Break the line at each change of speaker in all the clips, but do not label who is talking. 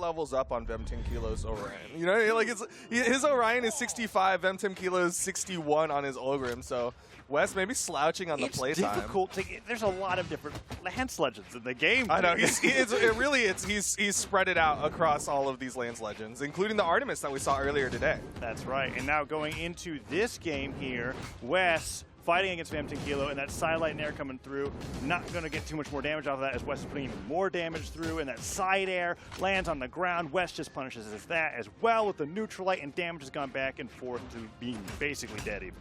levels up on V3m's Orion. You know, like his Orion is 65, V3m's 61 on his Ogrim, so Wess maybe slouching on the playtime.
It's difficult to get, there's a lot of different Lance Legends in the game.
I know, he's spread it out across all of these Lance Legends, including the Artemis that we saw earlier today.
That's right, and now going into this game here, Wess fighting against V3mquilo, and that side light air coming through. Not going to get too much more damage off of that as Wess is putting even more damage through, and that side air lands on the ground. Wess just punishes that as well with the neutral light, and damage has gone back and forth to being basically dead even.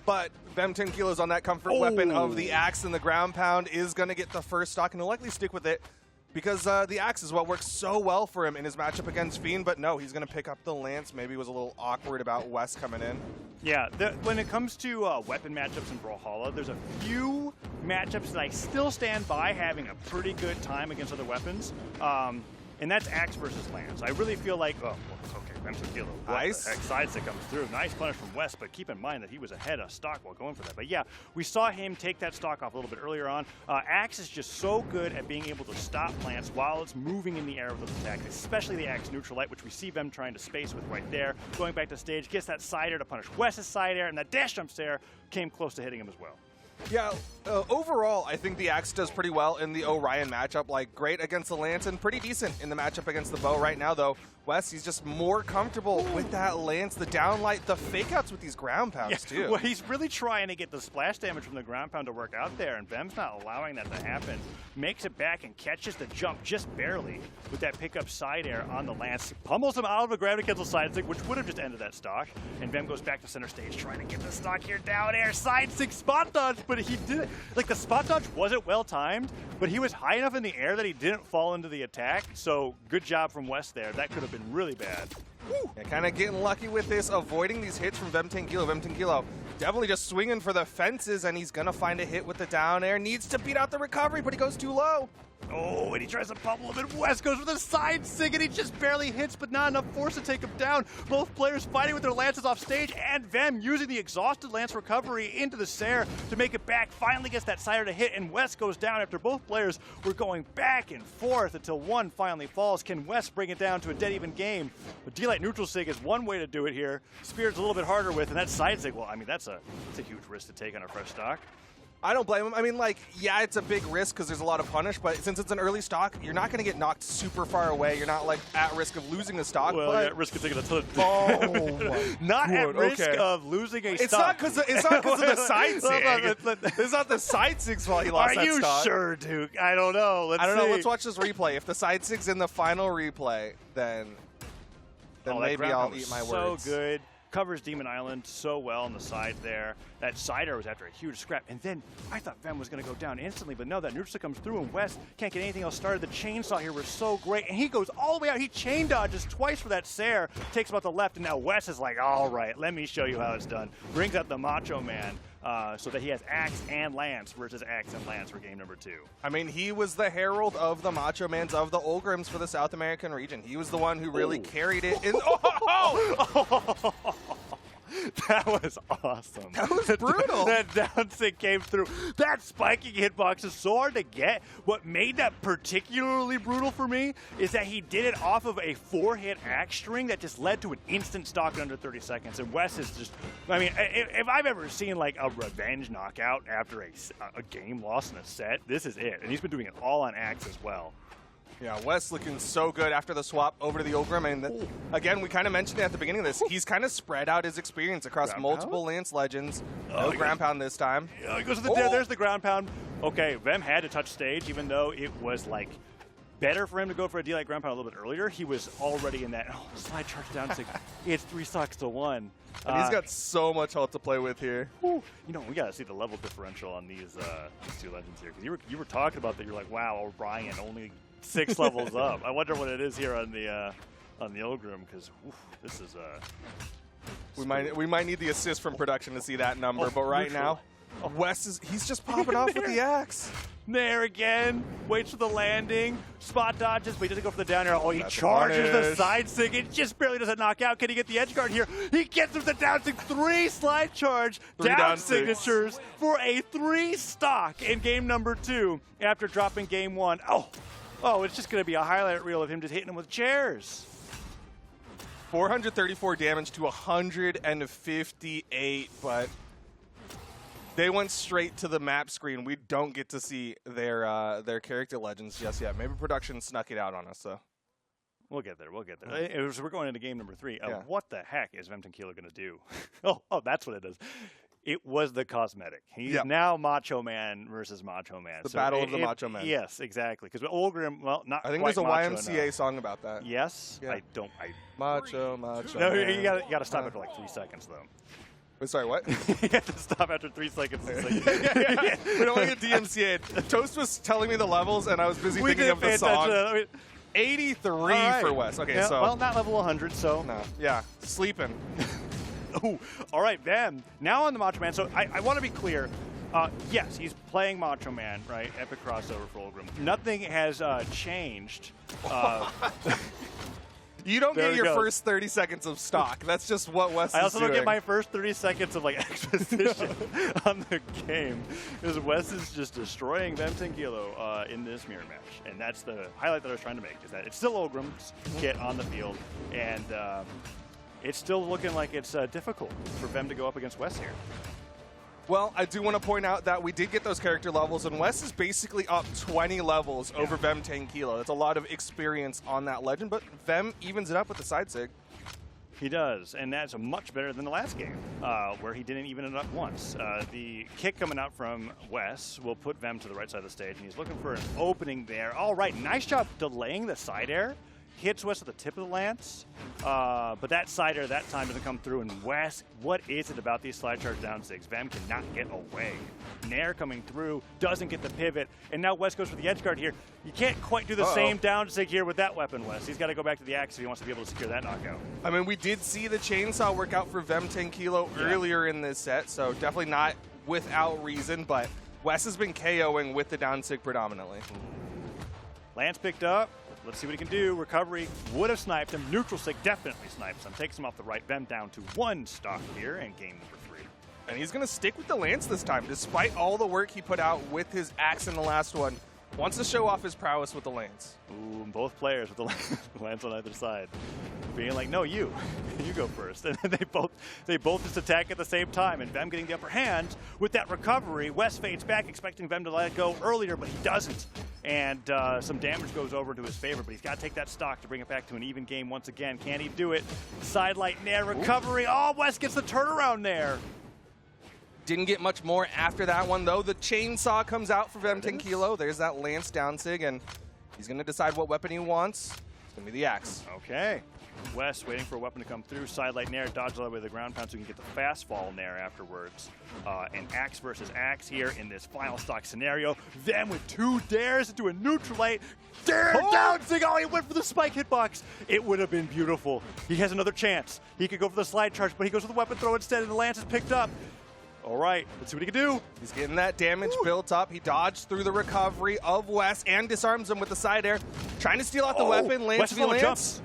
But V3mquilo on that comfort weapon of the axe and the ground pound is going to get the first stock, and he'll likely stick with it because the axe is what works so well for him in his matchup against Fiend. But no, he's going to pick up the lance. Maybe was a little awkward about Wess coming in.
Yeah, when it comes to weapon matchups in Brawlhalla, there's a few matchups that I still stand by having a pretty good time against other weapons. And that's axe versus lance. I really feel like, oh, well, okay, V3mquilo.
Nice.
Sides that comes through. Nice punish from Wess, but keep in mind that he was ahead of stock while going for that. But yeah, we saw him take that stock off a little bit earlier on. Axe is just so good at being able to stop lance while it's moving in the air with those attacks, especially the axe neutral light, which we see them trying to space with right there. Going back to stage, gets that side air to punish Wess's side air, and that dash jump there came close to hitting him as well.
Yeah, overall, I think the axe does pretty well in the Orion matchup. Like, great against the lance and pretty decent in the matchup against the bow right now, though. Wess, he's just more comfortable with that lance, the downlight, the fake outs with these ground pounds, too.
Well, he's really trying to get the splash damage from the ground pound to work out there, and Vem's not allowing that to happen. Makes it back and catches the jump just barely with that pickup side air on the lance. Pummels him out of a gravity cancel side stick, which would have just ended that stock. And Vem goes back to center stage trying to get the stock here. Down air, side stick, spot dodge, but he did it. Like, the spot dodge wasn't well timed, but he was high enough in the air that he didn't fall into the attack. So good job from Wess there. That could have been really bad.
Yeah, kind of getting lucky with this, avoiding these hits from V3mquilo. V3mquilo definitely just swinging for the fences, and he's going to find a hit with the down air. Needs to beat out the recovery, but he goes too low.
Oh, and he tries to pummel him, and Wess goes for the side sig, and he just barely hits, but not enough force to take him down. Both players fighting with their lances off stage, and Vem using the exhausted lance recovery into the Sair to make it back. Finally gets that sider to hit, and Wess goes down after both players were going back and forth until one finally falls. Can Wess bring it down to a dead even game? But D-Light neutral sig is one way to do it here. Spirit's a little bit harder with, and that side sig, well, I mean, that's a huge risk to take on a fresh stock.
I don't blame him. I mean, like, yeah, it's a big risk because there's a lot of punish, but since it's an early stock, you're not going to get knocked super far away. You're not, like, at risk of losing the stock.
Well,
but
at risk of taking a ton of
not
at risk of losing a stock.
It's not because of the side sig. It's not the side sigs while he lost that stock.
Are you sure, Duke? I don't know.
I don't know. Let's watch this replay. If the side sig's in the final replay, then maybe I'll eat my words.
So good. Covers Demon Island so well on the side there. That side air was after a huge scrap. And then I thought Vem was going to go down instantly, but no, that neutral comes through, and Wess can't get anything else started. The chainsaw here was so great, and he goes all the way out. He chain dodges twice for that Sair, takes him out the left, and now Wess is like, all right, let me show you how it's done. Brings out the Macho Man. So that he has axe and lance versus axe and lance for game number 2.
I mean, he was the herald of the Macho Mans of the Ogrims for the South American region. He was the one who really carried it.
That was awesome.
That was brutal.
That down sig came through. That spiking hitbox is so hard to get. What made that particularly brutal for me is that he did it off of a 4-hit axe string that just led to an instant stock in under 30 seconds. And Wess is just, I mean, if I've ever seen like a revenge knockout after a game lost in a set, this is it. And he's been doing it all on axe as well.
Yeah, Wess looking so good after the swap over to the Ogrim. And again, we kind of mentioned it at the beginning of this. He's kind of spread out his experience across multiple Lance Legends. No ground pound this time.
Yeah, he goes to the there's the ground pound. Okay, Vem had to touch stage, even though it was like better for him to go for a D-Light ground pound a little bit earlier. He was already in that slide charge down to it's 3 stocks to 1.
And he's got so much health to play with here.
You know, we got to see the level differential on these 2 legends here. Because you were talking about that. You're like, wow, Orion only 6 levels up. I wonder what it is here on the Ogrim, because this is
we might need the assist from production to see that number, but right now Wess he's just popping off with the axe.
There again, waits for the landing, spot dodges, but he doesn't go for the down air. Oh, he charges the side sig. It just barely doesn't knock out. Can he get the edge guard here? He gets him the down sig. 3 slide charge, down signatures for a 3 stock in game number 2 after dropping game 1. Oh, Oh, it's just going to be a highlight reel of him just hitting him with chairs.
434 damage to 158, but they went straight to the map screen. We don't get to see their character legends just yet. Maybe production snuck it out on us, though.
We'll get there. We'll get there. We're going into game number 3.
Yeah.
What the heck is V3mTnquilo going to do? oh, that's what it is. It was the cosmetic. He's now Macho Man versus Macho Man.
The battle of the Macho Man.
Yes, exactly. Because Olgrim, well, not
I think
quite
there's a
macho
YMCA
enough.
song about that.
Yes?
Yeah. Macho
No,
Man.
you got to stop after like 3 seconds, though.
Wait, sorry, what?
You have to stop after 3 seconds.
We don't want to get DMCA'd. Toast was telling me the levels, and I was busy thinking of the song. 83 for Wess. Okay,
yeah,
so.
Well, not level 100, so.
No. Yeah, sleeping.
Ooh, all right, Vem. Now on the Macho Man. So I want to be clear. Yes, he's playing Macho Man, right? Epic crossover for Olgrim. Nothing has changed.
You don't get your
goes.
first 30 seconds of stock. That's just what Wess is doing.
I also don't get my first 30 seconds of like exposition on the game, because Wess is just destroying V3mTnquilo in this mirror match, and that's the highlight that I was trying to make. Is that it's still Olgrim's kit on the field, and it's still looking like it's difficult for Vem to go up against Wess here.
Well, I do want to point out that we did get those character levels, and Wess is basically up 20 levels over V3mTnquilo. That's a lot of experience on that legend, but Vem evens it up with the side sig.
He does, and that's much better than the last game, where he didn't even it up once. The kick coming out from Wess will put Vem to the right side of the stage, and he's looking for an opening there. All right, nice job delaying the side air. Hits Wess at the tip of the lance, but that side air that time doesn't come through. And Wess, what is it about these slide charge down sigs? Vem cannot get away. Nair coming through, doesn't get the pivot, and now Wess goes for the edge guard here. You can't quite do the same down sig here with that weapon, Wess. He's got to go back to the axe if he wants to be able to secure that knockout.
I mean, we did see the chainsaw work out for V3mTnquilo earlier in this set, so definitely not without reason, but Wess has been KOing with the down sig predominantly.
Lance picked up. Let's see what he can do. Recovery would have sniped him. Neutral sig definitely snipes him. Takes him off the right. Vem down to 1 stock here in game number 3.
And he's going to stick with the lance this time, despite all the work he put out with his axe in the last one. Wants to show off his prowess with the lance.
Ooh, both players with the lance on either side. Being like, no, you go first. And they both just attack at the same time. And Vem getting the upper hand with that recovery. Wess fades back, expecting Vem to let it go earlier, but he doesn't. And some damage goes over to his favor, but he's got to take that stock to bring it back to an even game once again. Can he do it? Sidelight Nair recovery. Oh, Wess gets the turnaround Nair.
Didn't get much more after that one, though. The chainsaw comes out for V3mTnquilo. There's that lance down sig, and he's going to decide what weapon he wants. It's going to be the axe.
Okay. Wess waiting for a weapon to come through. Sidelight Nair, dodge all the way to the ground pound so he can get the fast fall Nair afterwards. And axe versus axe here in this final stock scenario. Vem with 2 dares into a neutralite. Dare down sig. Oh, he went for the spike hitbox. It would have been beautiful. He has another chance. He could go for the slide charge, but he goes for the weapon throw instead, and the lance is picked up. All right, let's see what he can do.
He's getting that damage built up. He dodged through the recovery of Wess and disarms him with the side air. Trying to steal out the weapon. Lance v Lance.
Jumps.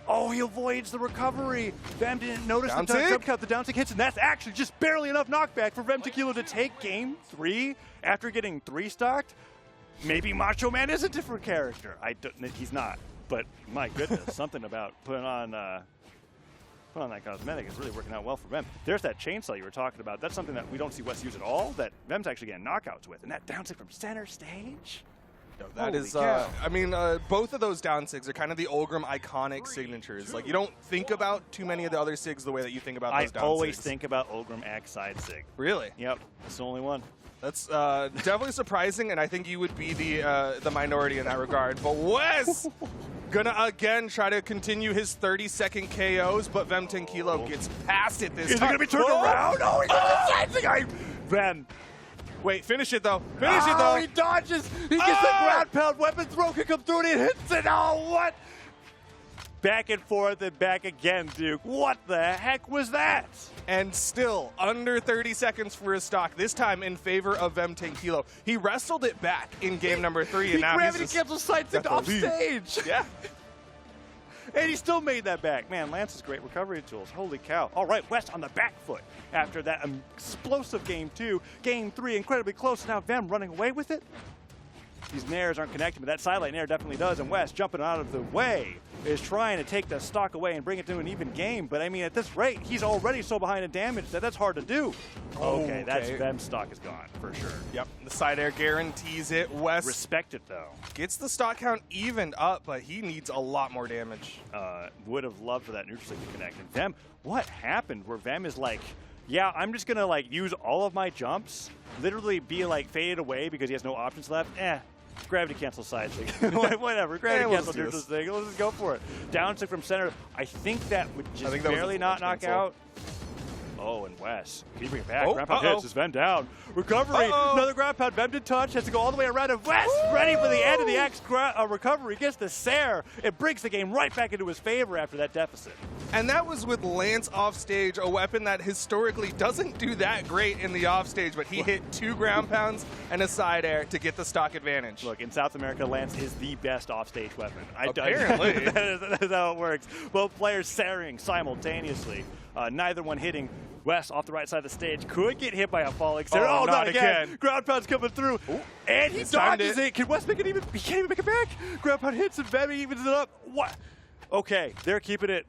Oh, he avoids the recovery. Vem didn't notice the jump cut. The down tick hits, and that's actually just barely enough knockback for V3mTnquilo to take game 3 after getting 3 stocked. Maybe Macho Man is a different character. He's not, but my goodness, something about putting on that cosmetic is really working out well for Vem. There's that chainsaw you were talking about. That's something that we don't see Wess use at all, that Vem's actually getting knockouts with. And that down sig from center stage?
No, that is, I mean, both of those down sigs are kind of the Olgrim iconic signatures. Like, you don't think about too many of the other sigs the way that you think about those down sigs.
I always think about Olgrim axe side sig.
Really?
Yep, it's the only one.
That's definitely surprising, and I think you would be the minority in that regard. But Wess gonna again try to continue his 30-second KOs, but V3mTnquilo gets past it this time.
Is he gonna be turned around? Oh, he's on the side sig. Vem.
Wait, finish it though. Finish it though.
He dodges. He gets the ground pound. Weapon throw can come through and he hits it. Oh, what? Back and forth and back again, Duke. What the heck was that?
And still under 30 seconds for his stock, this time in favor of V3mTnquilo. He wrestled it back in game number 3, and now
gravity cancels side stick off stage.
Yeah.
And he still made that back. Man, Lance's great recovery tools. Holy cow. All right, Wess on the back foot after that explosive game 2. Game 3, incredibly close. Now Vem running away with it. these nairs aren't connecting, but that sidelight nair definitely does, and Wess jumping out of the way is trying to take the stock away and bring it to an even game, but I mean, at this rate, he's already so behind in damage that that's hard to do. Okay, that's Vem's stock is gone, for sure.
Yep, the side air guarantees it. Wess
respect it, though.
Gets the stock count evened up, but he needs a lot more damage.
Would have loved for that neutral stick to connect. And Vem, what happened where Vem is like, yeah, I'm just going to like use all of my jumps, literally be like faded away because he has no options left. Gravity cancel side stick. Whatever, gravity cancel neutral stick. Let's just go for it. Down stick from center. I think that would just barely not knock out. Oh, and Wess keeping it back. Ground pound hits. Is Vem down. Recovery. Another ground pound. Vem did touch. Has to go all the way around. And Wess ready for the end of the X recovery. Gets the Sair. It brings the game right back into his favor after that deficit.
And that was with Lance offstage, a weapon that historically doesn't do that great in the offstage, but he hit 2 ground pounds and a side air to get the stock advantage.
Look, in South America, Lance is the best offstage weapon.
Apparently.
that is how it works. Both players Sairing simultaneously. Neither one hitting. Wess off the right side of the stage could get hit by a falling Sair. Oh, not again. Ground pound's coming through. Ooh. And he dodges it. Can Wess make it even? He can't even make it back. Ground pound hits and Vem evens it up. What? Okay, they're keeping it.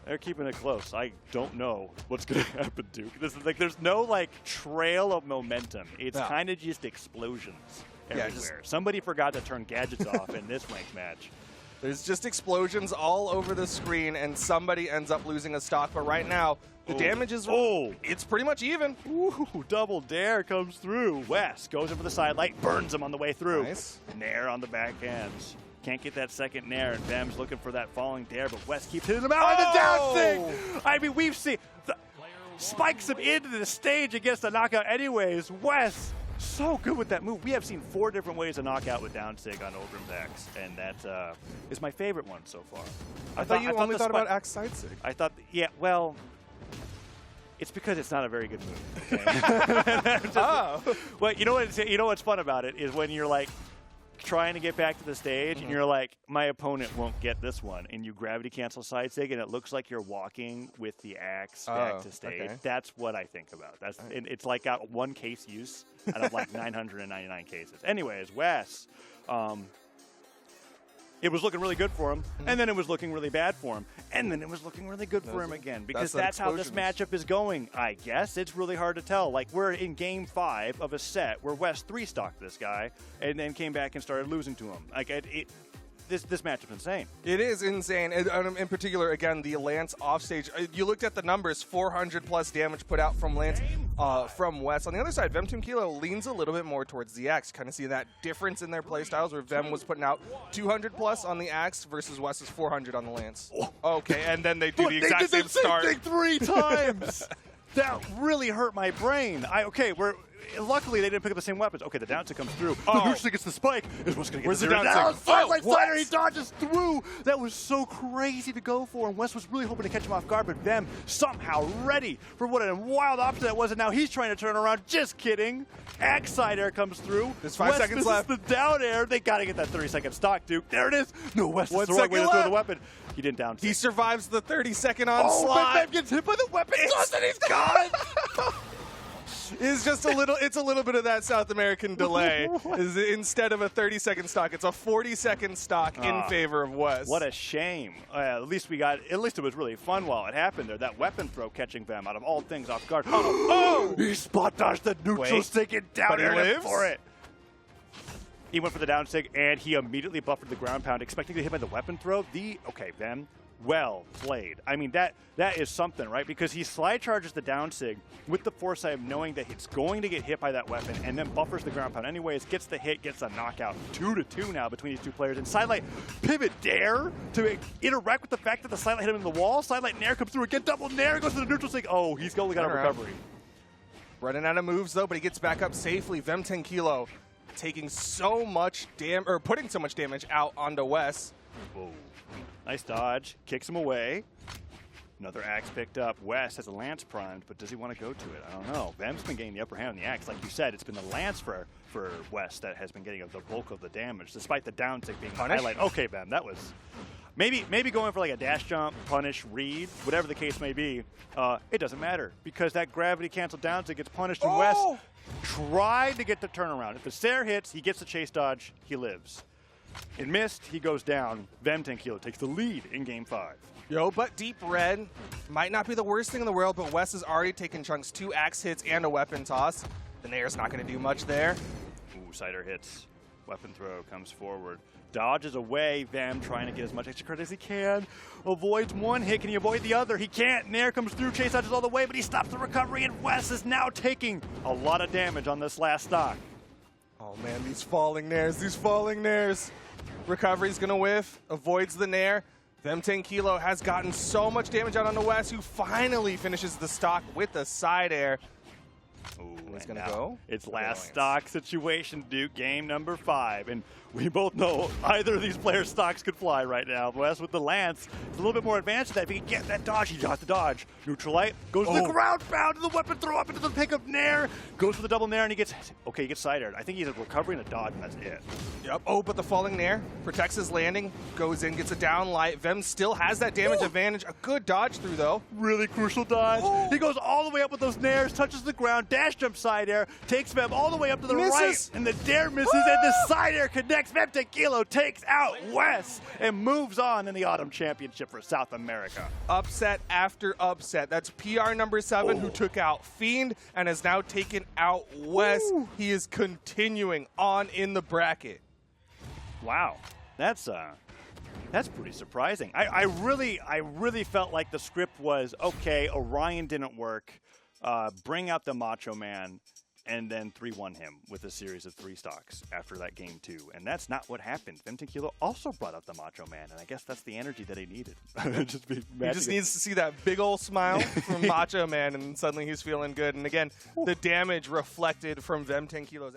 They're keeping it close. I don't know what's going to happen, Duke. This is like there's no like trail of momentum. It's kind of just explosions everywhere. Somebody forgot to turn gadgets off in this ranked match.
There's just explosions all over the screen, and somebody ends up losing a stock. But right now, the damage is it's pretty much even.
Ooh, double dare comes through. Wess goes in for the side light, burns him on the way through.
Nice.
Nair on the backhand. Can't get that second nair, and Vem's looking for that falling dare, but Wess keeps hitting him out on the down thing. I mean, we've seen spikes him into the stage and gets the knockout anyways. Wess, so good with that move. We have seen 4 different ways to knock out with down sig on Ogrim's Axe, and that is my favorite one so far.
I thought you only thought about Axe side sig.
I thought, yeah, well, it's because it's not a very good move. Okay? Well, you know what's fun about it is when you're like trying to get back to the stage and you're like, my opponent won't get this one, and you gravity cancel side sig and it looks like you're walking with the axe back to stage. Okay. That's what I think about. That's it's like got 1 case use out of like 999 cases. Anyways, Wess, it was looking really good for him, and then it was looking really bad for him, and then it was looking really good for him again, because that's how this matchup is going, I guess. It's really hard to tell. Like, we're in game 5 of a set where Wess 3-stocked this guy and then came back and started losing to him. Like, this matchup's insane.
It is insane. In particular, again, the Lance offstage. You looked at the numbers, 400+ damage put out from Lance, from Wess. On the other side, V3mTquilo leans a little bit more towards the Axe. Kind of see that difference in their playstyles where Vem was putting out 200+ on the Axe versus Wess's 400 on the Lance. Okay, and then they do the exact same start.
They did the same thing 3 times! That really hurt my brain. Luckily, they didn't pick up the same weapons. Okay, the down tick comes through. The neutral stick gets the spike. Is what's going to get the down tick. Sideline slider, he dodges through. That was so crazy to go for, and Wess was really hoping to catch him off guard, but Vem somehow ready for what a wild option that was, and now he's trying to turn around. Just kidding. Axe side air comes through.
There's 5 seconds left.
The down air. They got to get that 30-second stock, Duke. There it is. No, Wess is the right way to throw the weapon. He didn't down tick.
He survives the 30-second onslaught.
Vem gets hit by the weapon. He's gone.
It's just a little bit of that South American delay. Instead of a 30-second stock, it's a 40-second stock in favor of Wess.
What a shame. At least it was really fun while it happened there. That weapon throw catching Vem out of all things off guard. He spot dodged the neutral stick and down air for it. He went for the down stick and he immediately buffered the ground pound, expecting to hit by the weapon throw. Okay, Vem. Well played. I mean, that is something, right? Because he slide charges the down sig with the foresight of knowing that it's going to get hit by that weapon and then buffers the ground pound anyways, gets the hit, gets a knockout. 2-2 now between these 2 players. And sidelight pivot dare to interact with the fact that the sidelight hit him in the wall. Sidelight nair comes through again, double nair, goes to the neutral sig. Oh, he's only got a recovery.
Running out of moves though, but he gets back up safely. V3mTquilo taking so much putting so much damage out onto Wess.
Whoa. Nice dodge, kicks him away. Another axe picked up. Wess has a lance primed, but does he want to go to it? I don't know. Vem's been getting the upper hand on the axe. Like you said, it's been the lance for Wess that has been getting the bulk of the damage, despite the down tick being the highlight. Okay, Vem, that was... maybe going for like a dash jump, punish, read, whatever the case may be, it doesn't matter because that gravity canceled down, so it gets punished. And Wess tried to get the turnaround. If the Sair hits, he gets the chase dodge, he lives. It missed, he goes down. V3m T4nquilo takes the lead in Game 5.
Yo, but Deep Red might not be the worst thing in the world, but Wess has already taken chunks, 2 axe hits and a weapon toss. The Nair's not going to do much there.
Ooh, Cider hits. Weapon throw comes forward. Dodges away. V3m trying to get as much extra credit as he can. Avoids one hit. Can he avoid the other? He can't. Nair comes through. Chase dodges all the way, but he stops the recovery, and Wess is now taking a lot of damage on this last stock.
Oh man, these falling Nairs. Recovery's going to whiff. Avoids the Nair. V3m T4nquilo has gotten so much damage out on the Wess, who finally finishes the stock with the side air.
Ooh,
He's going to go.
It's last stock situation, Duke, game number 5. And we both know either of these players' stocks could fly right now. Wess with the Lance, it's a little bit more advanced than that. If he can get that dodge, he got the dodge. Neutral light, goes to the ground pound to the weapon throw up into the pickup Nair. Goes for the double Nair, and he gets side aired. I think he's a recovery and a dodge, and that's it.
Yep. Oh, but the falling Nair protects his landing, goes in, gets a down light. V3m still has that damage advantage. A good dodge through, though.
Really crucial dodge. He goes all the way up with those Nairs, touches the ground, dash jump side air, takes V3m all the way up to the right, and the dare misses, and the side air connects. V3m T4nquilo takes out Wess and moves on in the Autumn Championship for South America.
Upset after upset. That's PR number 7 who took out Fiend and has now taken out Wess. He is continuing on in the bracket.
Wow, that's pretty surprising. I really felt like the script was okay. Orion didn't work. Bring out the Macho Man, and then 3-1 him with a series of 3 stocks after that game 2. And that's not what happened. V3m T4nquilo also brought out the Macho Man, and I guess that's the energy that he needed.
He just needs to see that big old smile from Macho Man, and suddenly he's feeling good. And again, the damage reflected from V3m T4nquiilo's action.